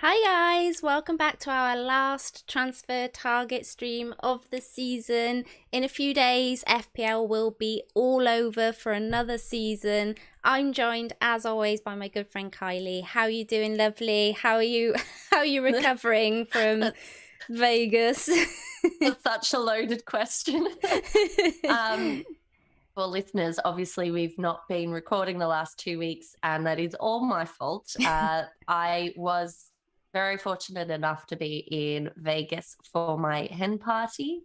Hi guys, welcome back to our last transfer target stream of the season. In a few days, FPL will be all over for another season. I'm joined as always by my good friend Kylie. How are you doing, lovely? How are you how are you recovering from Vegas? That's such a loaded question. For listeners, obviously we've not been recording the last 2 weeks, and that is all my fault. I was very fortunate enough to be in Vegas for my hen party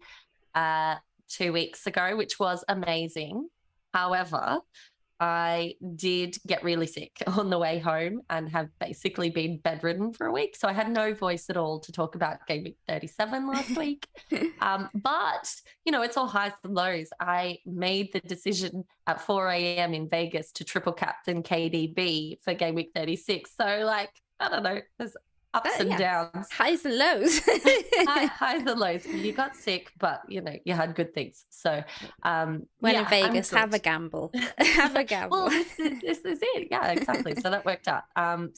2 weeks ago, which was amazing. However, I did get really sick on the way home and have basically been bedridden for a week. So I had no voice at all to talk about Game Week 37 last week. But, it's all highs and lows. I made the decision at 4 a.m. in Vegas to triple captain KDB for Game Week 36. So, I don't know, there's ups and downs. Highs and lows. Highs and lows. You got sick, but you had good things. So when in Vegas, have a gamble. Have a gamble. Well, this is it. Yeah, exactly. So that worked out.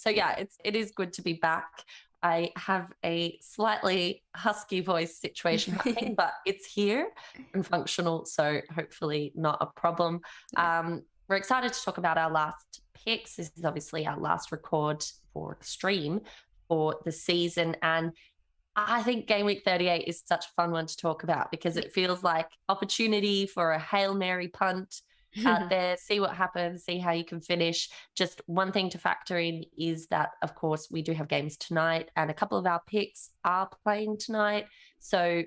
It is good to be back. I have a slightly husky voice situation happening, but it's here and functional, so hopefully not a problem. We're excited to talk about our last picks. This is obviously our last record for the stream for the season, and I think Game Week 38 is such a fun one to talk about because it feels like opportunity for a Hail Mary punt out there, see what happens, see how you can finish. Just one thing to factor in is that, of course, we do have games tonight and a couple of our picks are playing tonight. So,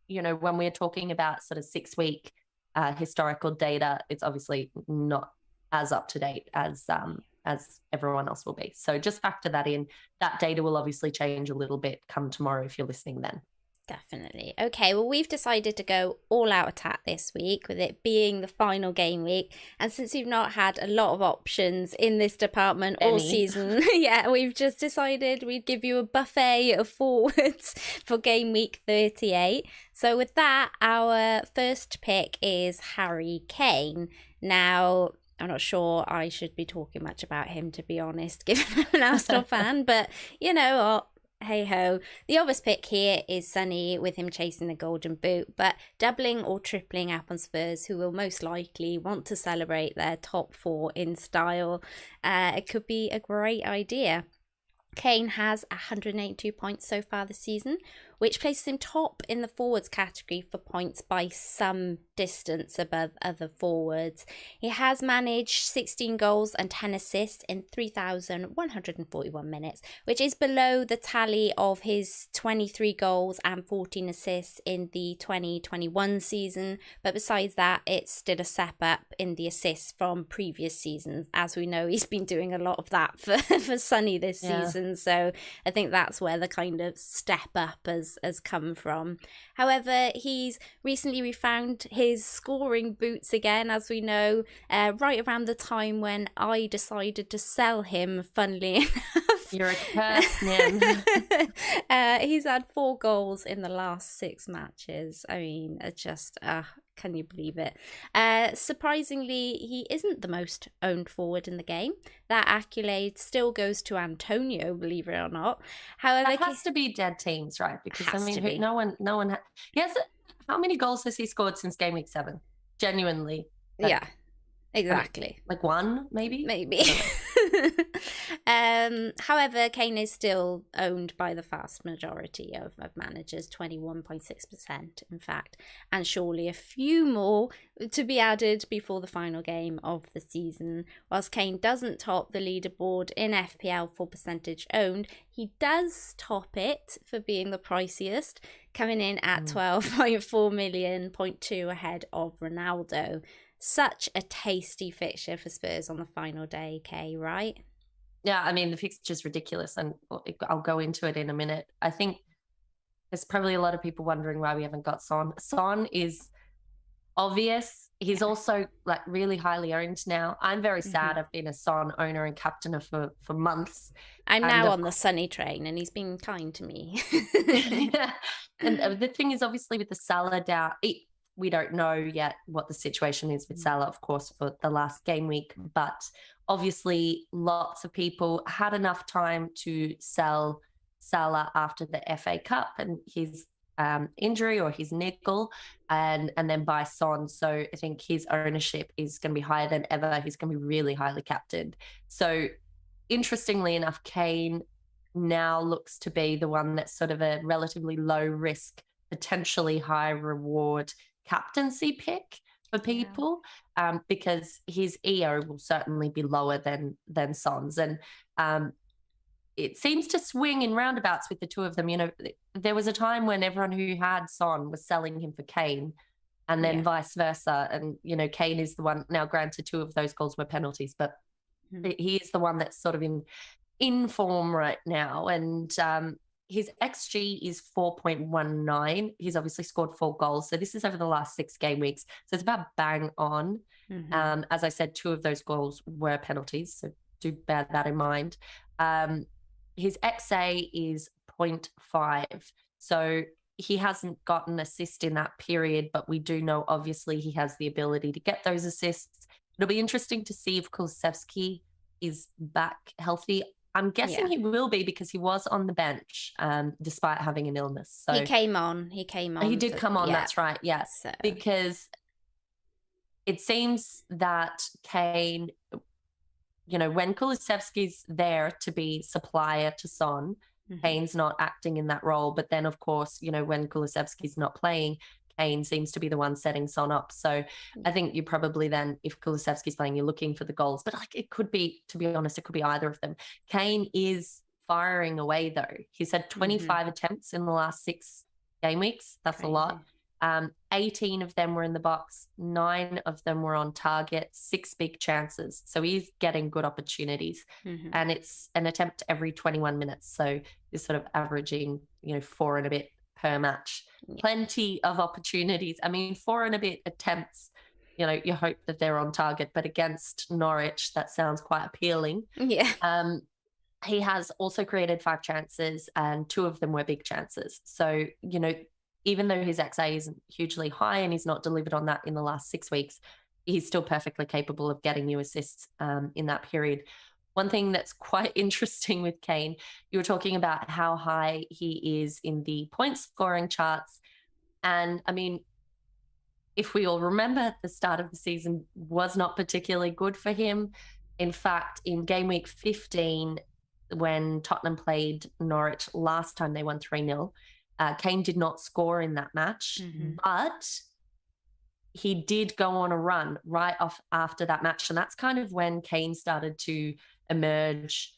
when we're talking about sort of 6-week historical data, it's obviously not as up to date as everyone else will be. So just factor that in. That data will obviously change a little bit come tomorrow if you're listening then. Definitely. Okay, well, we've decided to go all out attack this week with it being the final game week. And since we've not had a lot of options in this department all season, we've just decided we'd give you a buffet of forwards for game week 38. So with that, our first pick is Harry Kane. Now, I'm not sure I should be talking much about him, to be honest, given I'm an Arsenal fan, but hey ho. The obvious pick here is Sonny, with him chasing the golden boot, but doubling or tripling up on Spurs, who will most likely want to celebrate their top four in style. It could be a great idea. Kane has 182 points so far this season, which places him top in the forwards category for points by some distance above other forwards. He has managed 16 goals and 10 assists in 3,141 minutes, which is below the tally of his 23 goals and 14 assists in the 2021 season. But besides that, it's still a step up in the assists from previous seasons. As we know, he's been doing a lot of that for Sonny this season. So I think that's where the kind of step up has come from. However, he's recently refound his scoring boots again, as we know, right around the time when I decided to sell him, funnily enough. You're a curse, man. He's had 4 goals in the last 6 matches. I mean, can you believe it? Surprisingly, he isn't the most owned forward in the game. That accolade still goes to Antonio, believe it or not. However, that has to be dead teams, right? Because no one. Yes. How many goals has he scored since Game Week 7? Genuinely. Yeah. Exactly. Like 1, maybe? Maybe. However, Kane is still owned by the vast majority of managers, 21.6% in fact, and surely a few more to be added before the final game of the season. Whilst Kane doesn't top the leaderboard in FPL for percentage owned, he does top it for being the priciest, coming in at 12.4 million, 0.2 ahead of Ronaldo. Such a tasty fixture for Spurs on the final day, Kay, right? Yeah, I mean, the fixture's ridiculous, and I'll go into it in a minute. I think there's probably a lot of people wondering why we haven't got Son. Son is obvious. He's also really highly owned now. I'm very sad. I've been a Son owner and captainer for months. I'm now on the Sonny train, and he's been kind to me. Yeah. And the thing is, obviously, with the Salah doubt, we don't know yet what the situation is with Salah, of course, for the last game week. But obviously, lots of people had enough time to sell Salah after the FA Cup and his injury or his niggle, and then buy Son. So I think his ownership is going to be higher than ever. He's going to be really highly captained. So interestingly enough, Kane now looks to be the one that's sort of a relatively low risk, potentially high reward captaincy pick for people, because his EO will certainly be lower than Son's. And it seems to swing in roundabouts with the two of them. You know, there was a time when everyone who had Son was selling him for Kane, and then vice versa. And, you know, Kane is the one, now granted 2 of those goals were penalties, but he is the one that's sort of in form right now. And his XG is 4.19. He's obviously scored 4 goals. So this is over the last 6 game weeks. So it's about bang on. As I said, 2 of those goals were penalties. So do bear that in mind. His XA is 0.5. So he hasn't got an assist in that period, but we do know, obviously, he has the ability to get those assists. It'll be interesting to see if Kulusevski is back healthy. I'm guessing he will be, because he was on the bench despite having an illness. So he came on. He did come on. That's right. Yeah. So. Because it seems that Kane, you know, when Kulusevski's there to be supplier to Son, Kane's not acting in that role. But then, of course, you know, when Kulusevski's not playing, Kane seems to be the one setting Son up. So I think you probably then, if Kulusevski's playing, you're looking for the goals. But like, it could be, to be honest, it could be either of them. Kane is firing away, though. He's had 25 attempts in the last 6 game weeks. That's crazy. A lot. 18 of them were in the box. 9 of them were on target. 6 big chances. So he's getting good opportunities. And it's an attempt every 21 minutes. So he's sort of averaging, you know, 4 and a bit per match. Plenty of opportunities. I mean, 4 and a bit attempts, you know, you hope that they're on target, but against Norwich, that sounds quite appealing. He has also created 5 chances, and 2 of them were big chances. So, you know, even though his XA isn't hugely high and he's not delivered on that in the last 6 weeks, he's still perfectly capable of getting you assists in that period. One thing that's quite interesting with Kane, you were talking about how high he is in the point scoring charts. And I mean, if we all remember, the start of the season was not particularly good for him. In fact, in game week 15, when Tottenham played Norwich last time, they won 3-0. Kane did not score in that match, but he did go on a run right off after that match. And that's kind of when Kane started to emerge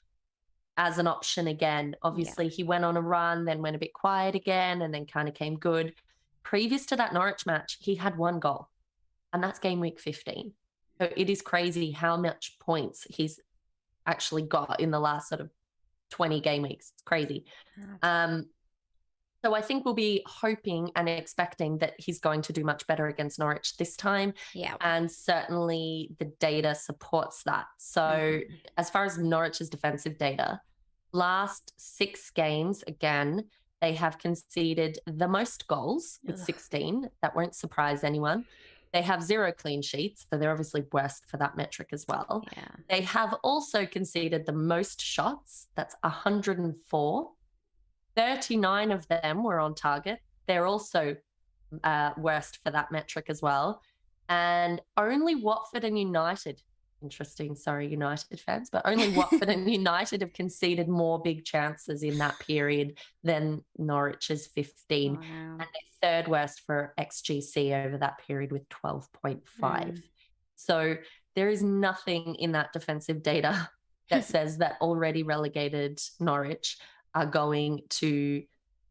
as an option again. Obviously, he went on a run, then went a bit quiet again, and then kind of came good. Previous to that Norwich match, he had 1 goal, and that's game week 15. So it is crazy how much points he's actually got in the last sort of 20 game weeks. It's crazy. So I think we'll be hoping and expecting that he's going to do much better against Norwich this time. And certainly the data supports that. So as far as Norwich's defensive data, last 6 games, again, they have conceded the most goals with 16. That won't surprise anyone. They have 0 clean sheets, so they're obviously worst for that metric as well. They have also conceded the most shots. That's 104. 39 of them were on target. They're also worst for that metric as well. And only Watford and United, interesting, sorry, United fans, but only Watford and United have conceded more big chances in that period than Norwich's 15. And they're 3rd worst for XGC over that period with 12.5. So there is nothing in that defensive data that says that already relegated Norwich are going to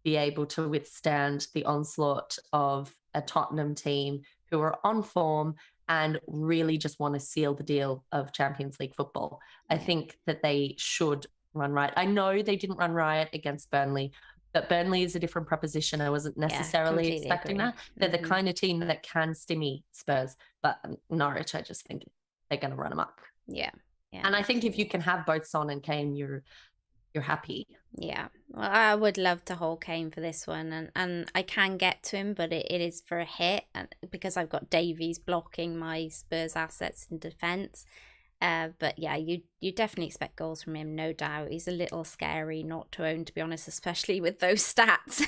be able to withstand the onslaught of a Tottenham team who are on form and really just want to seal the deal of Champions League football. I think that they should run riot. I know they didn't run riot against Burnley, but Burnley is a different proposition. I wasn't necessarily expecting that. They're the kind of team that can stymie Spurs, but Norwich, I just think they're going to run amok. And I think if you can have both Son and Kane, you're happy. Well, I would love to hold Kane for this one, and I can get to him, but it is for a hit, and because I've got Davies blocking my Spurs assets in defence. But yeah, you definitely expect goals from him, no doubt. He's a little scary not to own, to be honest, especially with those stats.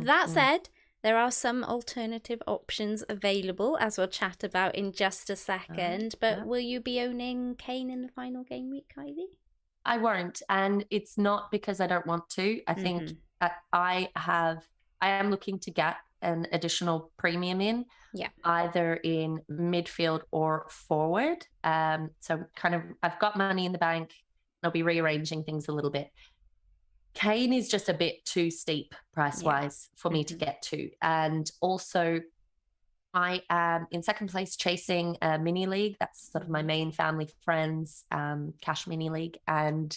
That said, there are some alternative options available, as we'll chat about in just a second. But will you be owning Kane in the final game week, Kylie? I won't. And it's not because I don't want to. I think I am looking to get an additional premium in, either in midfield or forward. So kind of, I've got money in the bank. I'll be rearranging things a little bit. Kane is just a bit too steep price-wise for me to get to. And also, I am in second place chasing a mini league. That's sort of my main family friends cash mini league. And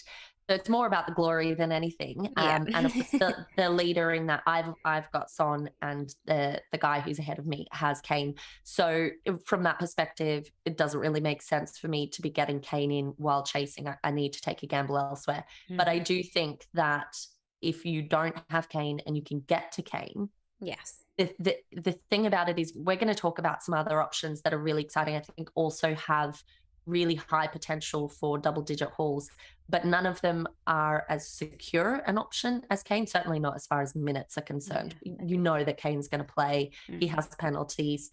so it's more about the glory than anything. And of course, the leader in that, I've got Son, and the guy who's ahead of me has Kane. So from that perspective, it doesn't really make sense for me to be getting Kane in while chasing. I need to take a gamble elsewhere. But I do think that if you don't have Kane and you can get to Kane, the thing about it is we're going to talk about some other options that are really exciting. I think also have really high potential for double-digit hauls, but none of them are as secure an option as Kane, certainly not as far as minutes are concerned. You know that Kane's going to play. He has penalties.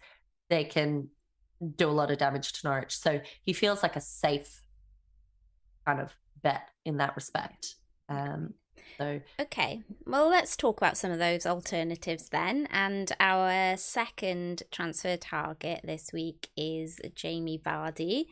They can do a lot of damage to Norwich. So he feels like a safe kind of bet in that respect. Okay, well, let's talk about some of those alternatives then. And our second transfer target this week is Jamie Vardy.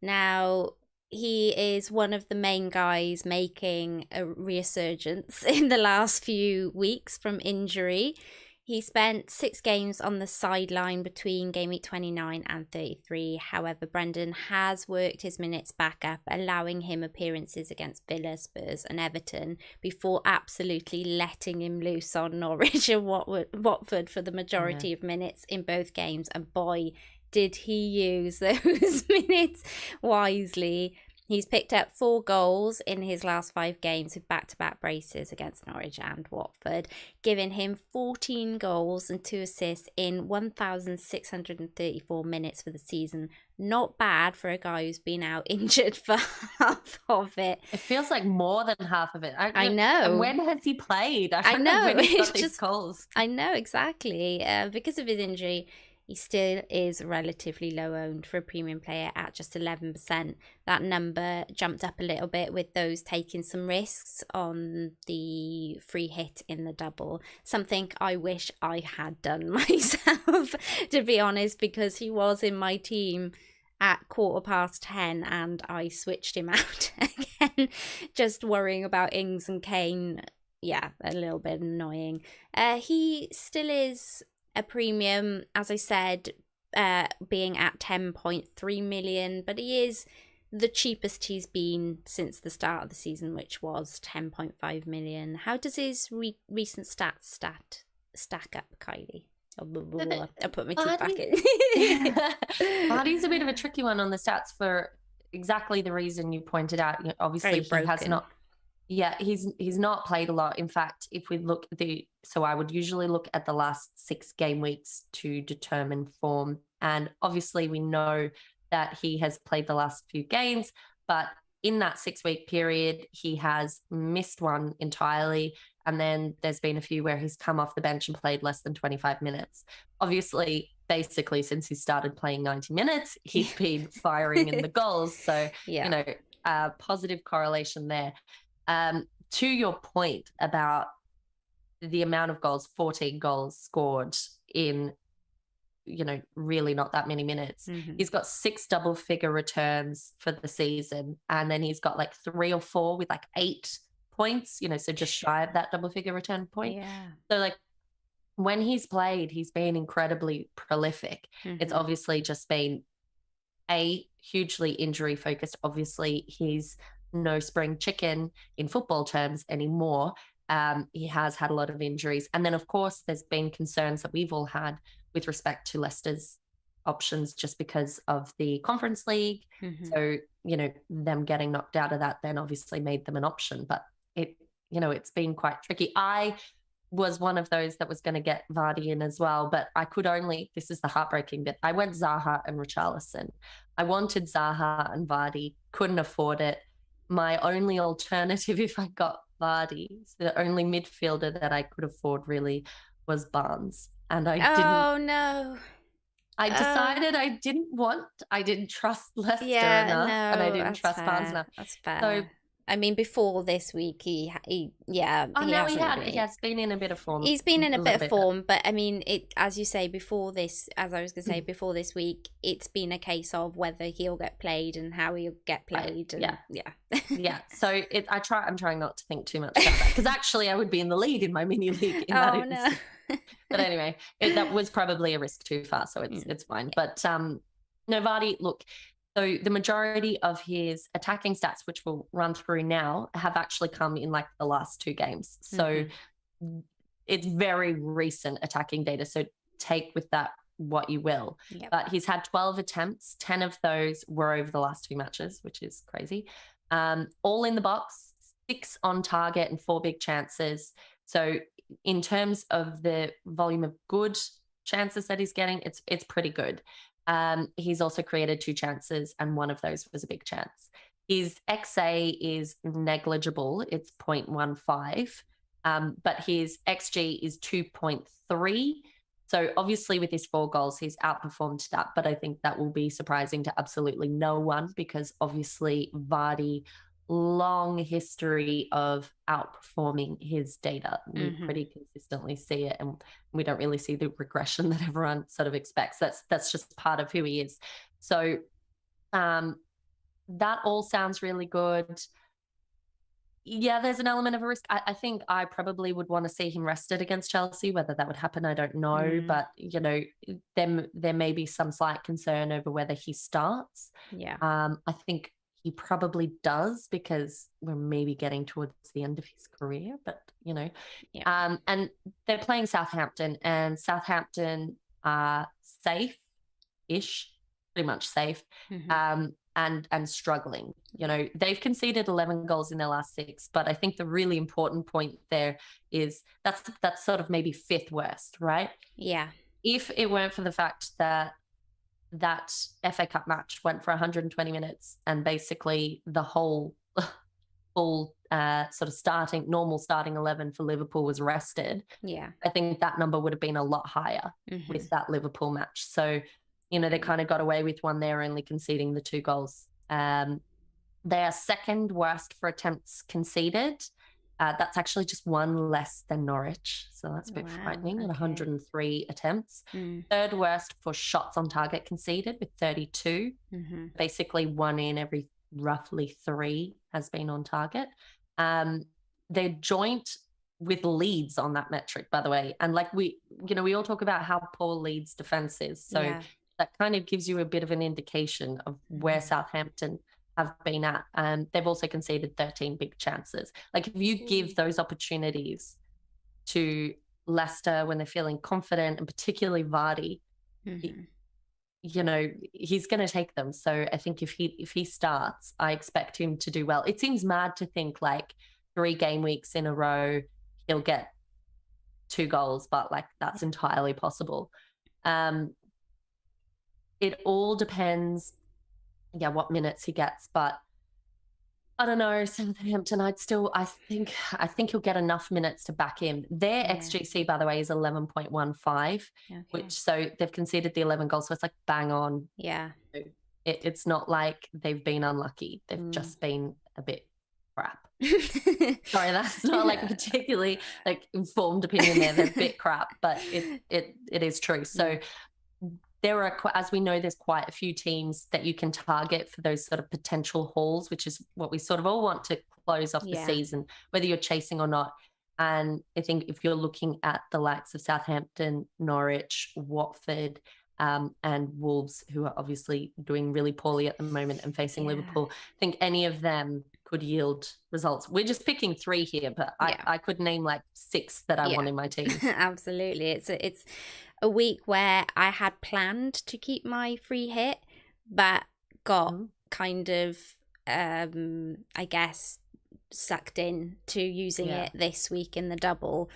Now, he is one of the main guys making a resurgence in the last few weeks from injury. He spent 6 games on the sideline between game week 29 and 33. However, Brendan has worked his minutes back up, allowing him appearances against Villa, Spurs and Everton before absolutely letting him loose on Norwich and Watford for the majority of minutes in both games. And boy, did he use those minutes wisely. He's picked up 4 goals in his last 5 games with back-to-back braces against Norwich and Watford, giving him 14 goals and 2 assists in 1,634 minutes for the season. Not bad for a guy who's been out injured for half of it. It feels like more than half of it. I know. And when has he played? I know. When he's got these goals. I know, exactly. Because of his injury, he still is relatively low owned for a premium player at just 11%. That number jumped up a little bit with those taking some risks on the free hit in the double. Something I wish I had done myself, to be honest, because he was in my team at 10:15 and I switched him out again, just worrying about Ings and Kane. Yeah, a little bit annoying. He still is a premium, as I said, being at 10.3 million, but he is the cheapest he's been since the start of the season, which was 10.5 million. How does his recent stats stack up, Kylie? I put my teeth back in. Vardy's a bit of a tricky one on the stats for exactly the reason you pointed out. Obviously, he has not. Yeah, he's not played a lot. In fact, if we look so I would usually look at the last 6 game weeks to determine form. And obviously we know that he has played the last few games, but in that 6-week period, he has missed one entirely. And then there's been a few where he's come off the bench and played less than 25 minutes. Obviously, basically, since he started playing 90 minutes, he's been firing in the goals. So, positive correlation there. To your point about the amount of goals, 14 goals scored in, really not that many minutes. He's got 6 double-figure returns for the season, and then he's got like 3 or 4 with like 8 points, so just shy of that double-figure return point. Yeah. So like when he's played, he's been incredibly prolific. It's obviously just been hugely injury focused. Obviously, he's no spring chicken in football terms anymore. He has had a lot of injuries. And then, of course, there's been concerns that we've all had with respect to Leicester's options just because of the Conference League. So, them getting knocked out of that then obviously made them an option. But it's been quite tricky. I was one of those that was going to get Vardy in as well, but I could only, this is the heartbreaking bit, I went Zaha and Richarlison. I wanted Zaha and Vardy, couldn't afford it. My only alternative, if I got Vardy, so the only midfielder that I could afford really was Barnes. And I didn't. Oh, no. I decided I didn't trust Leicester Yeah, enough, and I no, didn't that's trust Barnes fair. enough. That's fair. So, I mean, before this week, he oh no, he hasn't been. has been in a bit of form. He's been in a bit of bit, form, but I mean, it, as you say, before this, as I was going to say, before this week, it's been a case of whether he'll get played and how he'll get played. Right. And, yeah. So I'm trying not to think too much about that, because actually I would be in the lead in my mini league in that instance. No. But anyway, that was probably a risk too far, so it's fine. But no, Vardy, look, so the majority of his attacking stats, which we'll run through now, have actually come in like the last 2 games. So it's very recent attacking data. So take with that what you will. Yep. But he's had 12 attempts. 10 of those were over the last 2 matches, which is crazy. All in the box, 6 on target and 4 big chances. So in terms of the volume of good chances that he's getting, it's pretty good. He's also created 2 chances, and one of those was a big chance. His XA is negligible. It's 0.15, but his XG is 2.3. So obviously with his 4 goals, he's outperformed that, but I think that will be surprising to absolutely no one, because obviously Vardy, long history of outperforming his data. We pretty consistently see it, and we don't really see the regression that everyone sort of expects. That's just part of who he is. So that all sounds really good. Yeah, there's an element of a risk. I think I probably would want to see him rested against Chelsea. Whether that would happen, I don't know. But, you know, there may be some slight concern over whether he starts. Yeah. I think he probably does, because we're maybe getting towards the end of his career, but, you know. Yeah. And they're playing Southampton, and Southampton are safe-ish, pretty much safe, and struggling. You know, they've conceded 11 goals in their last 6, but I think the really important point there is that's sort of maybe 5th worst, right? Yeah. If it weren't for the fact that FA Cup match went for 120 minutes and basically the whole full sort of normal starting 11 for Liverpool was rested, I think that number would have been a lot higher with that Liverpool match. So, you know, they kind of got away with one there, only conceding the 2 goals. They are 2nd worst for attempts conceded. That's actually just 1 less than Norwich. So that's a bit frightening at 103 attempts. 3rd worst for shots on target conceded with 32. Basically 1 in every roughly 3 has been on target. They're joint with Leeds on that metric, by the way. And like we all talk about how poor Leeds defense is. So that kind of gives you a bit of an indication of where Southampton have been at. They've also conceded 13 big chances. Like, if you give those opportunities to Leicester when they're feeling confident, and particularly Vardy, you know, he's going to take them. So I think if he starts, I expect him to do well. It seems mad to think like 3 game weeks in a row he'll get 2 goals, but like that's entirely possible. It all depends, what minutes he gets, but I don't know, Southampton, I think he'll get enough minutes to back him. Their XGC, by the way, is 11.15, which, so they've conceded the 11 goals, so it's like bang on. Yeah. It's not like they've been unlucky. They've just been a bit crap. Sorry, that's not like a particularly like informed opinion there. They're a bit crap, but it is true. So there are, as we know, there's quite a few teams that you can target for those sort of potential hauls, which is what we sort of all want to close off the season, whether you're chasing or not. And I think if you're looking at the likes of Southampton, Norwich, Watford, and Wolves, who are obviously doing really poorly at the moment and facing Liverpool, I think any of them could yield results. We're just picking 3 here, but I could name like 6 that I want in my team. Absolutely. It's a week where I had planned to keep my free hit, but got kind of, I guess, sucked in to using it this week in the double,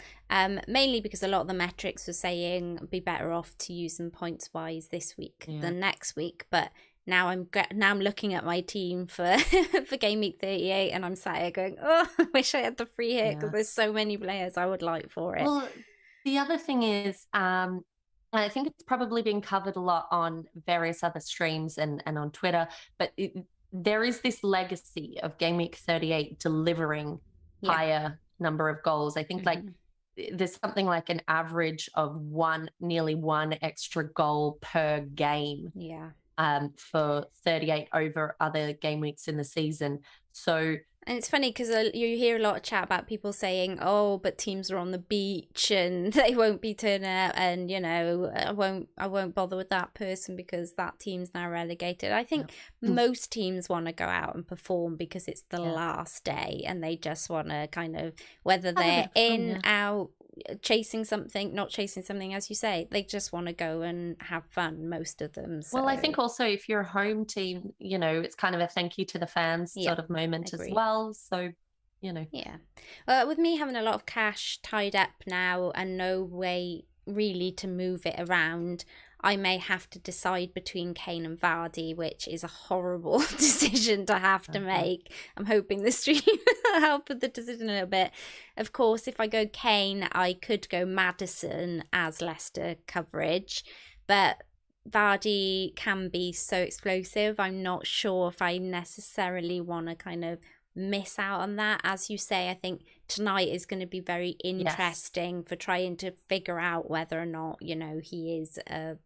mainly because a lot of the metrics were saying be better off to use them points wise this week than next week. But now I'm looking at my team for for game week 38, and I'm sat here going, oh, I wish I had the free hit, because there's so many players I would like for it. Well, the other thing is, I think it's probably been covered a lot on various other streams and on Twitter, but there is this legacy of game week 38 delivering higher number of goals. I think like there's something like an average of nearly one extra goal per game. For 38 over other game weeks in the season. So, and it's funny because you hear a lot of chat about people saying, oh, but teams are on the beach and they won't be turning out, and I won't bother with that person because that team's now relegated. I think most teams want to go out and perform because it's the last day, and they just want to kind of, whether they're in, out, chasing something, not chasing something, as you say, they just want to go and have fun, most of them. So. Well, I think also if you're a home team, it's kind of a thank you to the fans sort of moment as well. So, well, with me having a lot of cash tied up now and no way really to move it around, I may have to decide between Kane and Vardy, which is a horrible decision to have to make. I'm hoping the stream will help with the decision a little bit. Of course, if I go Kane, I could go Maddison as Leicester coverage, but Vardy can be so explosive. I'm not sure if I necessarily want to kind of miss out on that. As you say, I think tonight is going to be very interesting for trying to figure out whether or not he is a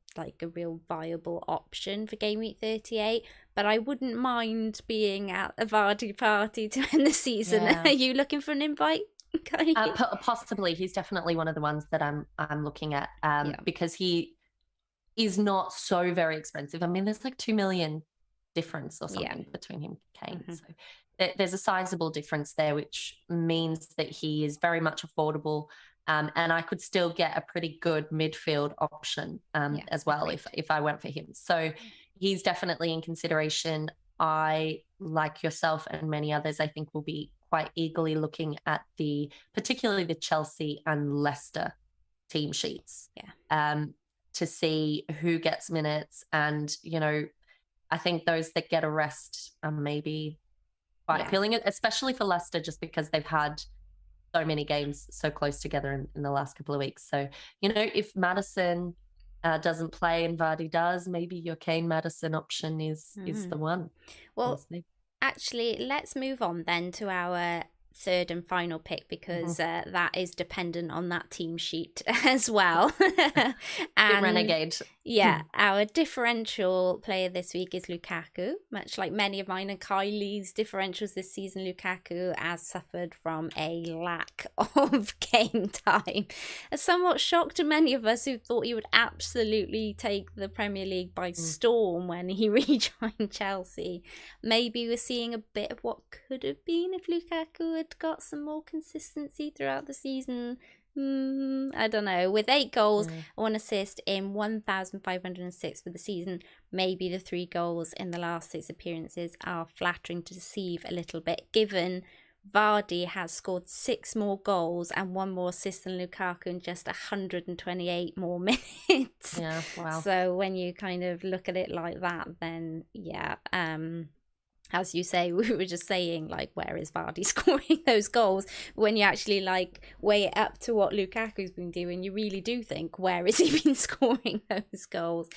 real viable option for game week 38. But I wouldn't mind being at a Vardy party to end the season. Are you looking for an invite, Kylie? Possibly. He's definitely one of the ones that I'm looking at, because he is not so very expensive. I mean, there's like 2 million difference or something between him and Kane. So there's a sizable difference there, which means that he is very much affordable. And I could still get a pretty good midfield option as well if I went for him. So he's definitely in consideration. I, like yourself and many others, I think will be quite eagerly looking at particularly the Chelsea and Leicester team sheets to see who gets minutes. And, I think those that get a rest are maybe quite appealing, especially for Leicester, just because they've had so many games so close together in the last couple of weeks. So, if Maddison doesn't play and Vardy does, maybe your Kane Maddison option is the one. Well, actually, let's move on then to our third and final pick, because that is dependent on that team sheet as well. And renegade. Our differential player this week is Lukaku. Much like many of mine and Kylie's differentials this season, Lukaku has suffered from a lack of game time. A somewhat shock to many of us who thought he would absolutely take the Premier League by storm when he rejoined Chelsea. Maybe we're seeing a bit of what could have been if Lukaku had got some more consistency throughout the season. I don't know. With 8 goals, 1 assist in 1,506 for the season, maybe the 3 goals in the last 6 appearances are flattering to deceive a little bit, given Vardy has scored 6 more goals and 1 more assist than Lukaku in just 128 more minutes. Yeah, wow. So when you kind of look at it like that, then as you say, we were just saying, like, where is Vardy scoring those goals? When you actually, weigh it up to what Lukaku's been doing, you really do think, where has he been scoring those goals?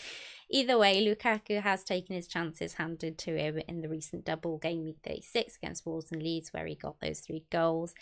Either way, Lukaku has taken his chances handed to him in the recent double game week 36 against Wolves and Leeds, where he got those 3 goals.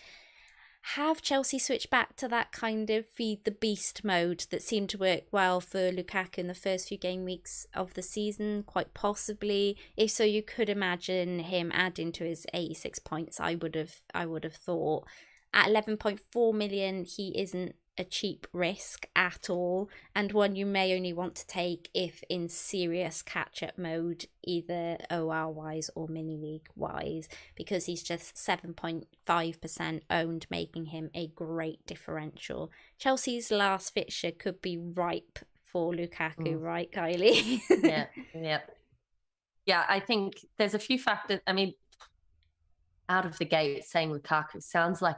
Have Chelsea switched back to that kind of feed the beast mode that seemed to work well for Lukaku in the first few game weeks of the season? Quite possibly. If so, you could imagine him adding to his 86 points. I would have thought. At 11.4 million, he isn't a cheap risk at all, and one you may only want to take if in serious catch-up mode, either OR wise or mini league wise, because he's just 7.5% owned, making him a great differential. Chelsea's last fixture could be ripe for Lukaku, right, Kylie? Yeah, I think there's a few factors. I mean, out of the gate saying Lukaku sounds like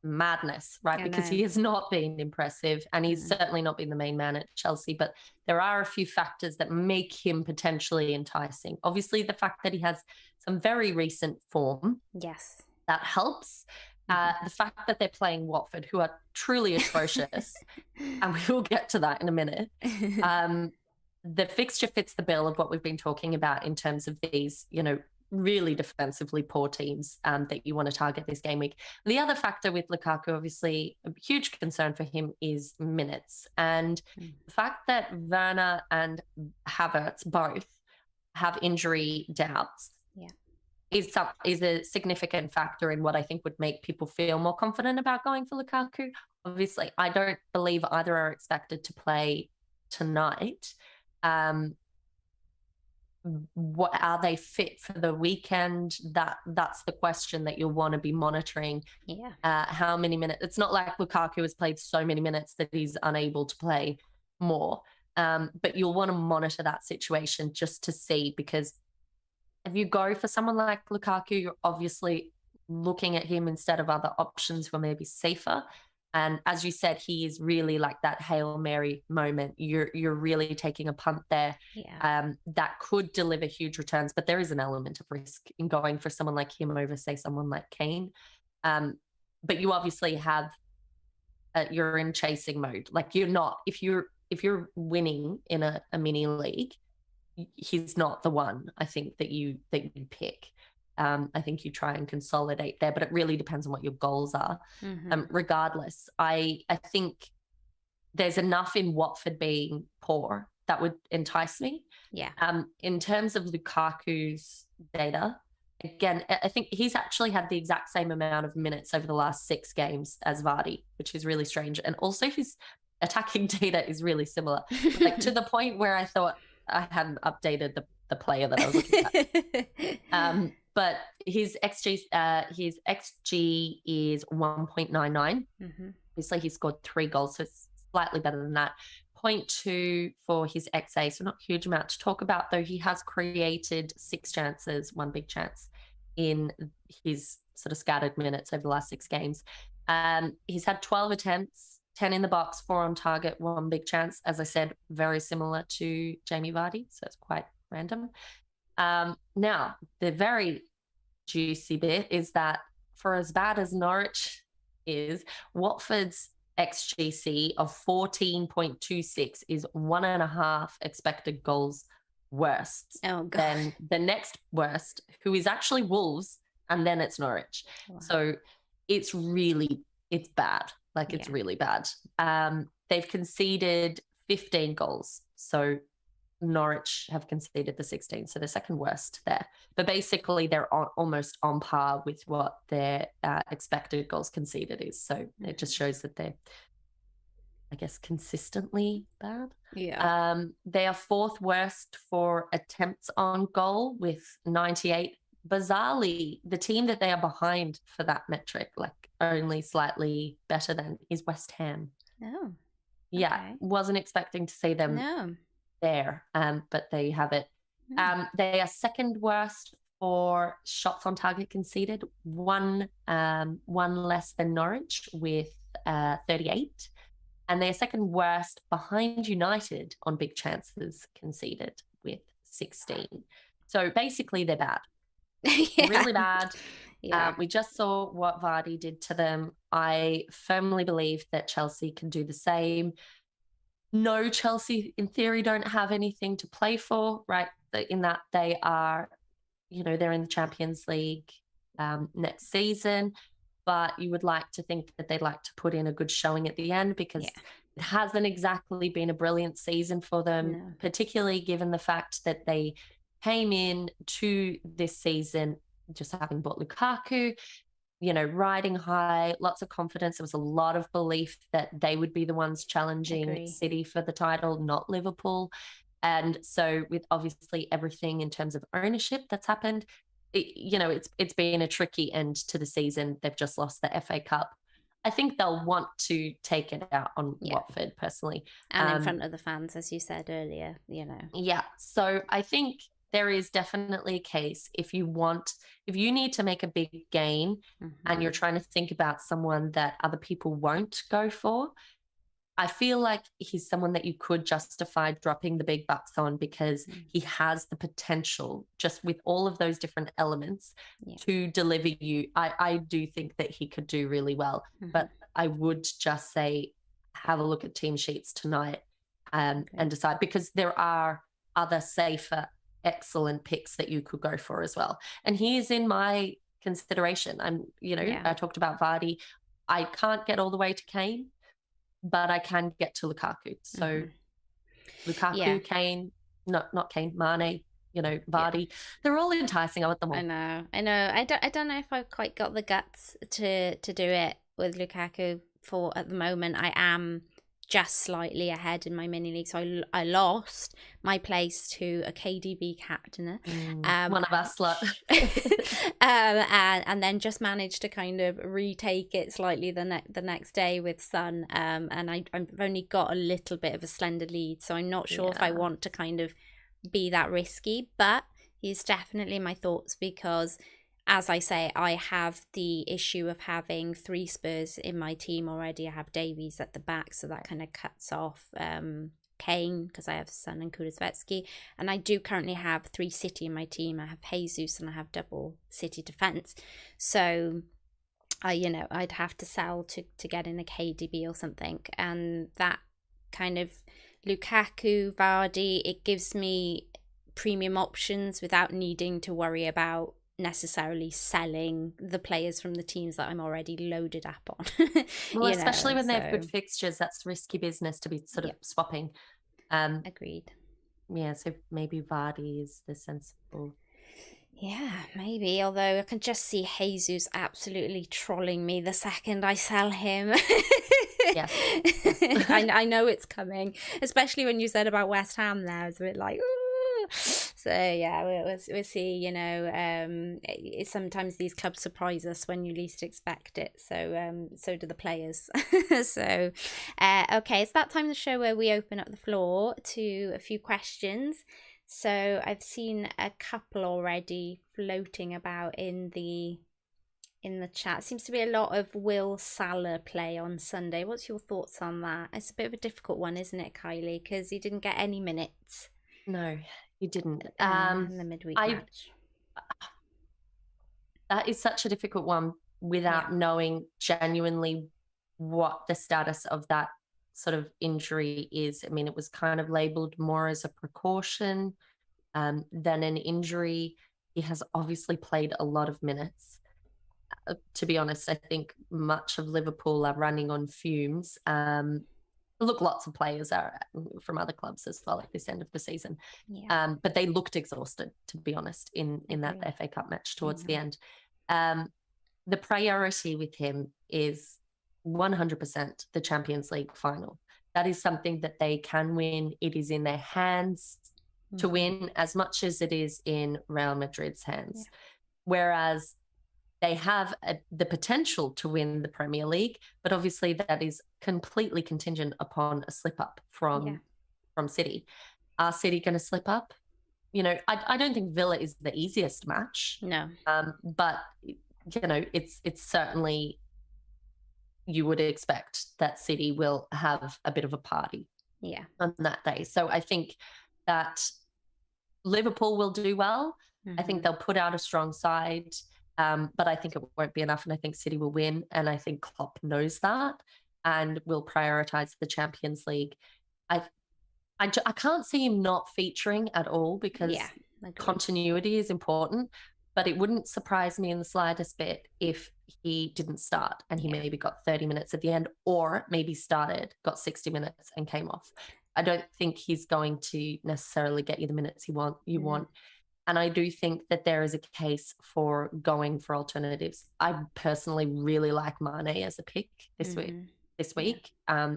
madness, right? Because he has not been impressive, and he's certainly not been the main man at Chelsea, but there are a few factors that make him potentially enticing. Obviously, the fact that he has some very recent form. Yes. That helps. The fact that they're playing Watford, who are truly atrocious, and we will get to that in a minute. The fixture fits the bill of what we've been talking about in terms of these, really defensively poor teams that you want to target this game week. The other factor with Lukaku, obviously, a huge concern for him is minutes. And the fact that Werner and Havertz both have injury doubts is a significant factor in what I think would make people feel more confident about going for Lukaku. Obviously, I don't believe either are expected to play tonight. What are they fit for the weekend? That's the question that you'll want to be monitoring. How many minutes? It's not like Lukaku has played so many minutes that he's unable to play more. But you'll want to monitor that situation just to see, because if you go for someone like Lukaku, you're obviously looking at him instead of other options who are maybe safer. And as you said, he is really like that Hail Mary moment. You're really taking a punt there that could deliver huge returns, but there is an element of risk in going for someone like him over, say, someone like Kane. But you obviously have, you're in chasing mode. Like you're not, if you're winning in a mini league, he's not the one, I think, that you pick. I think you try and consolidate there, but it really depends on what your goals are. Regardless, I think there's enough in Watford being poor that would entice me. In terms of Lukaku's data, again, I think he's actually had the exact same amount of minutes over the last 6 games as Vardy, which is really strange. And also his attacking data is really similar, like to the point where I thought I hadn't updated the player that I was looking at. But his XG is 1.99. Obviously, he scored 3 goals, so it's slightly better than that. 0.2 for his XA, so not a huge amount to talk about, though he has created 6 chances, 1 big chance in his sort of scattered minutes over the last 6 games. He's had 12 attempts, 10 in the box, 4 on target, 1 big chance. As I said, very similar to Jamie Vardy, so it's quite random. Now, the very juicy bit is that for as bad as Norwich is, Watford's XGC of 14.26 is 1.5 expected goals worse than the next worst, who is actually Wolves, and then it's Norwich. So it's bad. Like it's really bad. They've conceded 15 goals. So Norwich have conceded the 16, so the second worst there. But basically, they're almost on par with what their expected goals conceded is. So it just shows that they're, I guess, consistently bad. They are 4th worst for attempts on goal with 98. Bizarrely, the team that they are behind for that metric, like only slightly better than, is West Ham. Wasn't expecting to see them there, but there you have it. They are 2nd worst for shots on target conceded, one less than Norwich with 38, and they're 2nd worst behind United on big chances conceded with 16. So basically, they're bad. Really bad. We just saw what Vardy did to them. I firmly believe that Chelsea can do the same. No, Chelsea in theory don't have anything to play for, right? In that they are, they're in the Champions League next season, but you would like to think that they'd like to put in a good showing at the end, because it hasn't exactly been a brilliant season for them, particularly given the fact that they came in to this season just having bought Lukaku, riding high, lots of confidence. There was a lot of belief that they would be the ones challenging City for the title, not Liverpool. And so with obviously everything in terms of ownership that's happened, it's been a tricky end to the season. They've just lost the FA Cup. I think they'll want to take it out on Watford personally. And in front of the fans, as you said earlier, Yeah. So I think there is definitely a case if you need to make a big gain and you're trying to think about someone that other people won't go for, I feel like he's someone that you could justify dropping the big bucks on because he has the potential, just with all of those different elements, to deliver you. I do think that he could do really well, but I would just say have a look at team sheets tonight and decide, because there are other safer, excellent picks that you could go for as well. And he is in my consideration. I talked about Vardy. I can't get all the way to Kane, but I can get to Lukaku. So Lukaku, Kane, not Kane, Mane, Vardy. They're all enticing. I want them all. I know. I don't know if I've quite got the guts to do it with Lukaku for at the moment. I am just slightly ahead in my mini league, so I lost my place to a KDB captainer, one of us lot. and then just managed to kind of retake it slightly the next day with Son, and I've only got a little bit of a slender lead, so I'm not sure if I want to kind of be that risky, but he's definitely my thoughts because, as I say, I have the issue of having 3 Spurs in my team already. I have Davies at the back, so that kind of cuts off Kane because I have Son and Kulusevski. And I do currently have 3 City in my team. I have Jesus and I have double City defence. So, I'd have to sell to get in a KDB or something. And that kind of Lukaku, Vardy, it gives me premium options without needing to worry about necessarily selling the players from the teams that I'm already loaded up on. Well, especially when they have good fixtures, that's risky business to be sort of swapping. Agreed. Yeah, so maybe Vardy is the sensible. Yeah, maybe. Although I can just see Jesus absolutely trolling me the second I sell him. Yes. I know it's coming, especially when you said about West Ham there. It's a bit like, ooh. So yeah, we'll see. Sometimes these clubs surprise us when you least expect it. So do the players. So okay, it's that time of the show where we open up the floor to a few questions. So I've seen a couple already floating about in the chat. Seems to be a lot of Will Salah play on Sunday. What's your thoughts on that? It's a bit of a difficult one, isn't it, Kylie? Because he didn't get any minutes. No, he didn't. In the midweek match. That is such a difficult one without knowing genuinely what the status of that sort of injury is. I mean, it was kind of labeled more as a precaution than an injury. He has obviously played a lot of minutes. To be honest, I think much of Liverpool are running on fumes. Look, lots of players are from other clubs as well at this end of the season. Yeah. But they looked exhausted, to be honest, in that FA Cup match towards the end. The priority with him is 100% the Champions League final. That is something that they can win. It is in their hands to win as much as it is in Real Madrid's hands. Yeah. Whereas they have the potential to win the Premier League, but obviously that is completely contingent upon a slip-up from City. Are City going to slip up? I don't think Villa is the easiest match. No. But, it's certainly, you would expect that City will have a bit of a party on that day. So I think that Liverpool will do well. I think they'll put out a strong side. But I think it won't be enough, and I think City will win, and I think Klopp knows that and will prioritise the Champions League. I can't see him not featuring at all because continuity is important, but it wouldn't surprise me in the slightest bit if he didn't start and he maybe got 30 minutes at the end, or maybe started, got 60 minutes and came off. I don't think he's going to necessarily get you the minutes you want. And I do think that there is a case for going for alternatives. I personally really like Mane as a pick this week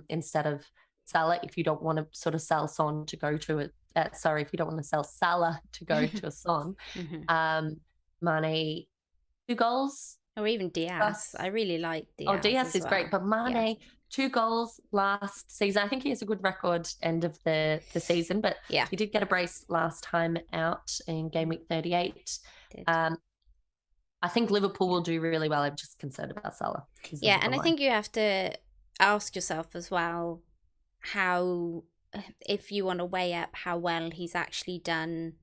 instead of Salah. If you don't want to sort of sell Son to go to it, if you don't want to sell Salah to go to a Son, Mane 2 goals. Or even Diaz. I really like Diaz. Oh, Diaz is great, but Mane 2 goals last season. I think he has a good record end of the season, but he did get a brace last time out in game week 38. I think Liverpool will do really well. I'm just concerned about Salah. Yeah, and I think you have to ask yourself as well how, if you want to weigh up how well he's actually done,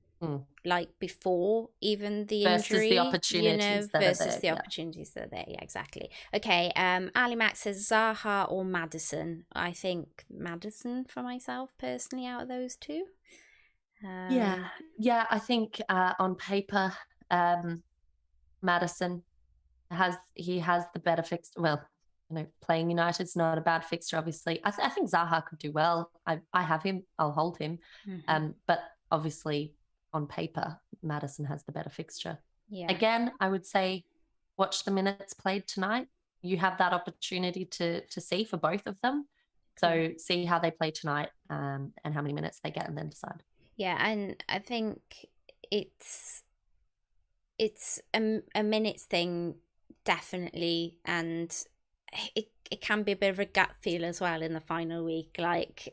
like before even the injury, the opportunities versus the opportunities that are there. Yeah, exactly. Okay, Ali Max says Zaha or Maddison. I think Maddison for myself personally out of those two. I think on paper, Maddison has the better fixture. Well, playing United's not a bad fixture, obviously. I think Zaha could do well. I have him. I'll hold him. But obviously, on paper, Maddison has the better fixture. Yeah. Again, I would say watch the minutes played tonight. You have that opportunity to see for both of them. So see how they play tonight and how many minutes they get and then decide. Yeah, and I think it's a minutes thing, definitely, and it can be a bit of a gut feel as well in the final week, like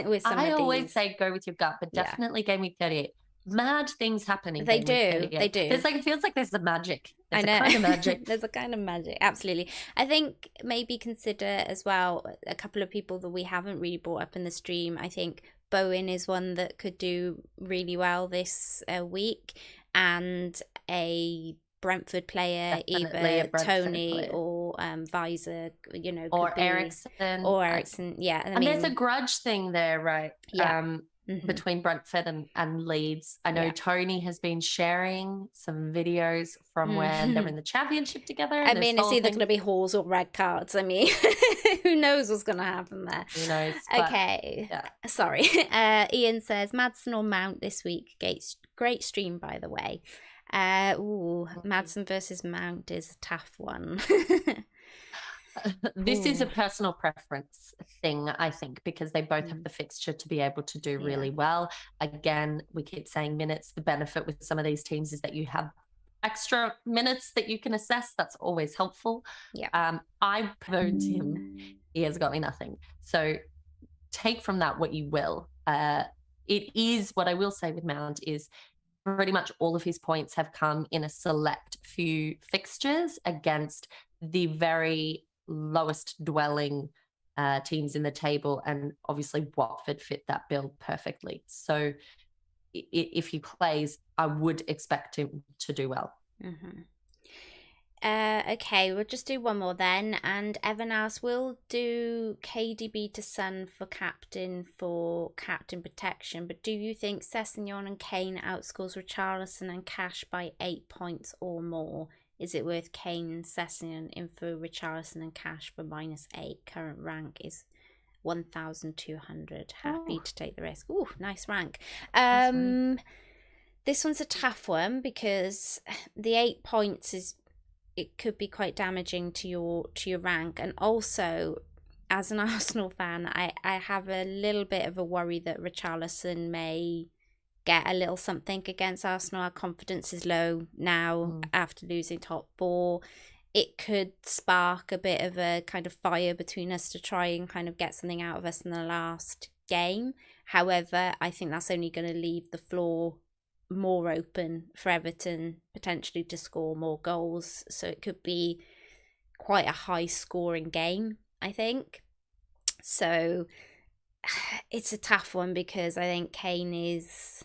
with some of these. I always say go with your gut, but definitely game week 38. Mad things happen in they game do week 38. It feels like there's a magic. I know. A kind of magic. There's a kind of magic, absolutely. I think maybe consider as well a couple of people that we haven't really brought up in the stream. I think Bowen is one that could do really well this week, and a Brentford player, either Tony or Visor, or Ericsson. Or Ericsson, yeah. And there's a grudge thing there, right? Yeah. Between Brentford and Leeds. I know Tony has been sharing some videos from when they were in the championship together. I mean, it's either going to be hauls or red cards. I mean, who knows what's going to happen there? Who knows? Okay. Sorry. Ian says, Maddison or Mount this week. Great stream, by the way. Maddison versus Mount is a tough one. This is a personal preference thing, I think, because they both have the fixture to be able to do really well. Again, we keep saying minutes. The benefit with some of these teams is that you have extra minutes that you can assess. That's always helpful. Yeah. I've owned him. He has got me nothing. So take from that what you will. It is, what I will say with Mount is pretty much all of his points have come in a select few fixtures against the very lowest dwelling teams in the table, and obviously Watford fit that bill perfectly. So if he plays, I would expect him to do well. Okay, we'll just do one more then. And Evan asks, we'll do KDB to Son for captain protection, but do you think Sessegnon and Kane outscores Richarlison and Cash by 8 points or more? Is it worth Kane, Sessegnon in for Richarlison and Cash for -8? Current rank is 1,200. Happy to take the risk. Ooh, nice rank. This one's a tough one because the 8 points it could be quite damaging to your rank, and also as an Arsenal fan, I have a little bit of a worry that Richarlison may get a little something against Arsenal. Our confidence is low now after losing top 4. It could spark a bit of a kind of fire between us to try and kind of get something out of us in the last game. However, I think that's only going to leave the floor more open for Everton potentially to score more goals. So it could be quite a high scoring game, I think. So it's a tough one because I think Kane is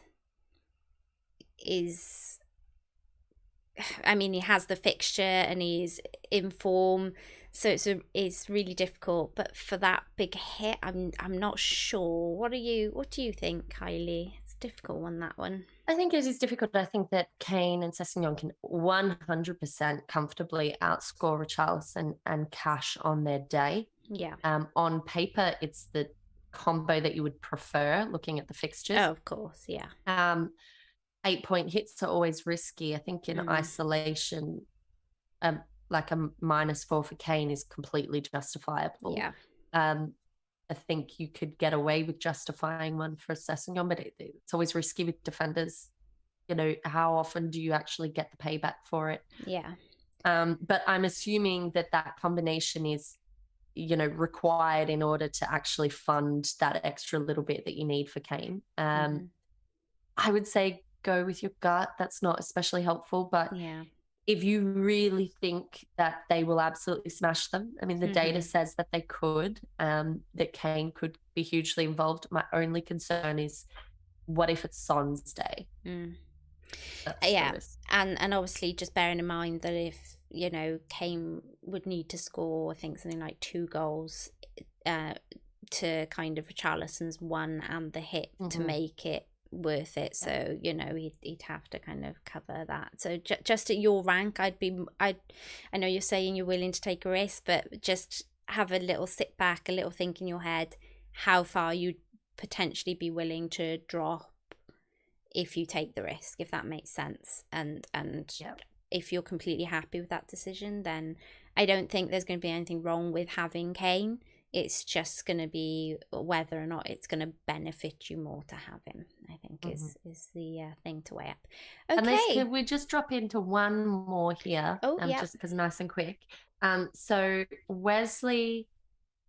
I mean, he has the fixture and he's in form, so it's really difficult. But for that big hit, I'm not sure. What do you think, Kylie? It's a difficult one, that one. I think it is difficult. I think that Kane and Sessegnon can 100% comfortably outscore Richarlison and Cash on their day. Yeah. On paper, it's the combo that you would prefer looking at the fixtures. Oh, of course, yeah. 8-point hits are always risky. I think in isolation, like a -4 for Kane is completely justifiable. Yeah. I think you could get away with justifying one for Sessegnon, but it's always risky with defenders. How often do you actually get the payback for it? Yeah. But I'm assuming that combination is required in order to actually fund that extra little bit that you need for Kane. I would say go with your gut. That's not especially helpful, but if you really think that they will absolutely smash them, I mean, the data says that they could, that Kane could be hugely involved. My only concern is, what if it's Son's day? That's the risk. And obviously just bearing in mind that if, Kane would need to score, I think, something like 2 goals to kind of Richarlison's 1 and the hit to make it worth it. So he'd have to kind of cover that. So just at your rank, I know you're saying you're willing to take a risk, but just have a little sit back, a little think in your head how far you'd potentially be willing to drop if you take the risk, if that makes sense. And if you're completely happy with that decision, then I don't think there's going to be anything wrong with having Kane. It's just going to be whether or not it's going to benefit you more to have him, I think is the thing to weigh up. Okay. And can we just drop into one more here? Just because nice and quick. So Wesley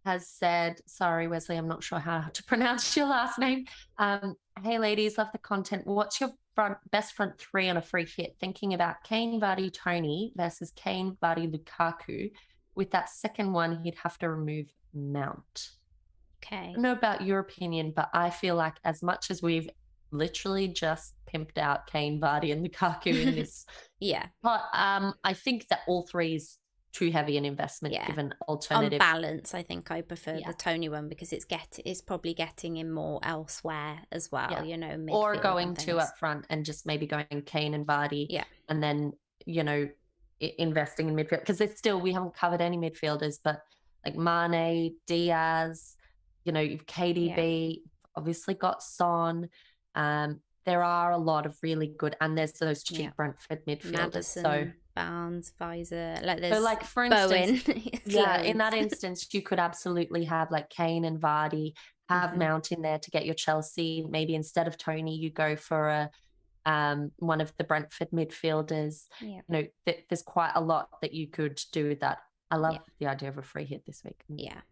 has said, sorry, Wesley, I'm not sure how to pronounce your last name. Hey, ladies, love the content. What's your best front 3 on a free hit? Thinking about Kane, Vardy, Tony versus Kane, Vardy, Lukaku. With that second one, he'd have to remove Mount. Okay. I don't know about your opinion, but I feel like as much as we've literally just pimped out Kane, Vardy, and Lukaku in this, but I think that all 3 is too heavy an investment given alternative. On balance, I think I prefer the Tony one because it's probably getting him more elsewhere as well. Or going 2 up front and just maybe going Kane and Vardy, and then investing in midfield, because we haven't covered any midfielders, but like Mane, Diaz, you've KDB, obviously got Son. There are a lot of really good, and there's those cheap Brentford midfielders. Madison, Barnes, Pfizer, for instance, in that instance, you could absolutely have like Kane and Vardy, have Mount in there to get your Chelsea. Maybe instead of Tony, you go for one of the Brentford midfielders. There's quite a lot that you could do with that. I love the idea of a free hit this week.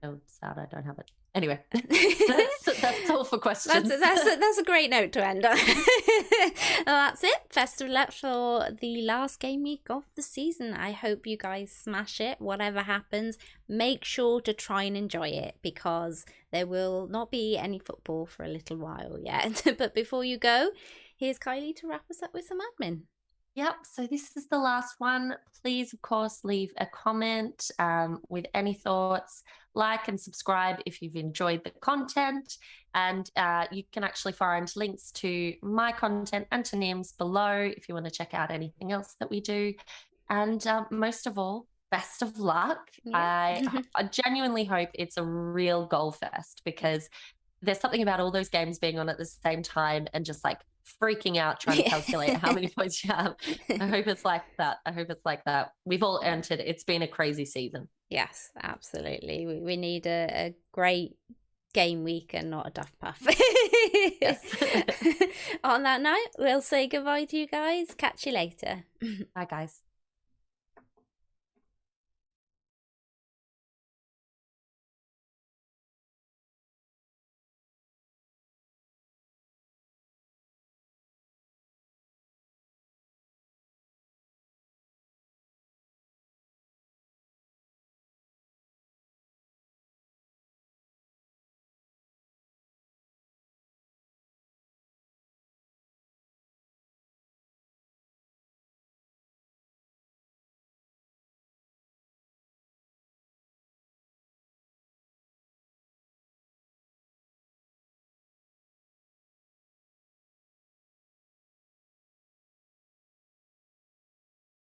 I'm sad I don't have it. Anyway, that's all for questions. That's a great note to end on. Well, that's it. Best of luck for the last game week of the season. I hope you guys smash it. Whatever happens, make sure to try and enjoy it, because there will not be any football for a little while yet. But before you go, here's Kylie to wrap us up with some admin. Yep, so this is the last one. Please, of course, leave a comment with any thoughts. Like and subscribe if you've enjoyed the content. And you can actually find links to my content and to Nim's below if you want to check out anything else that we do. And most of all, best of luck. I genuinely hope it's a real goal fest, because there's something about all those games being on at the same time and just like freaking out trying to calculate how many points you have. I hope it's like that. We've all entered. It's been a crazy season. Yes, absolutely. We need a great game week and not a duff puff. Yes. On that note, we'll say goodbye to you guys. Catch you later. Bye, guys.